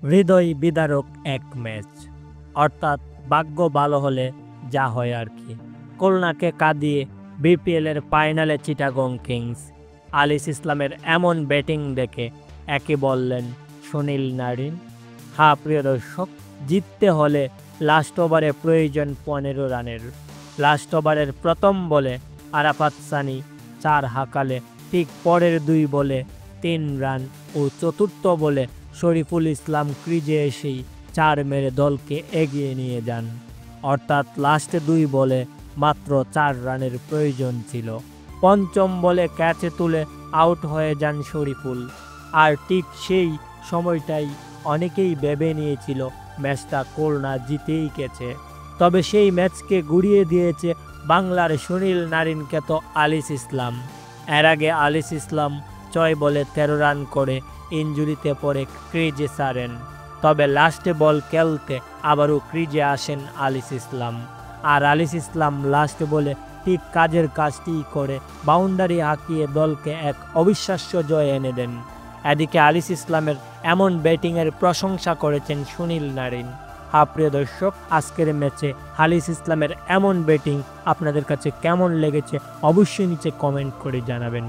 হৃদয় বিদারক এক ম্যাচ, অর্থাৎ ভাগ্য ভালো হলে যা হয় আর কি। খুলনাকে কাঁদিয়ে বিপিএলের ফাইনালে চিটাগং কিংস। আলিস ইসলামের এমন ব্যাটিং দেখে একে বললেন সুনীল নারিন। হ্যাঁ প্রিয় দর্শক, জিততে হলে লাস্ট ওভারে প্রয়োজন 15 রানের। লাস্ট ওভারের প্রথম বলে আরাফাত সানি 4 হাঁকালে ঠিক পরের 2 বলে 3 রান ও চতুর্থ বলে শরীফুল ইসলাম ক্রিজে এসেই 4 মেরে দলকে এগিয়ে নিয়ে যান। অর্থাৎ লাস্টে 2 বলে মাত্র 4 রানের প্রয়োজন ছিল। পঞ্চম বলে ক্যাচে তুলে আউট হয়ে যান শরীফুল। আর ঠিক সেই সময়টাই অনেকেই ভেবে নিয়েছিল ম্যাচটা খুলনা জিতেই গেছে। তবে সেই ম্যাচকে গুড়িয়ে দিয়েছে বাংলার সুনীল নারিন খ্যাত আলিস ইসলাম। এর আগে আলিস ইসলাম 6 বলে 13 রান করে ইনজুরিতে পড়ে ক্রিজে ছাড়েন। তবে লাস্টে বল খেলতে আবারও ক্রিজে আসেন আলিস ইসলাম। আর আলিস ইসলাম লাস্ট বলে ঠিক কাজের কাজটিই করে বাউন্ডারি হাঁকিয়ে দলকে এক অবিশ্বাস্য জয় এনে দেন। এদিকে আলিস ইসলামের এমন ব্যাটিংয়ের প্রশংসা করেছেন সুনীল নারিন। হ্যাঁ প্রিয় দর্শক, আজকের ম্যাচে আলিস ইসলামের এমন ব্যাটিং আপনাদের কাছে কেমন লেগেছে অবশ্যই নিচে কমেন্ট করে জানাবেন।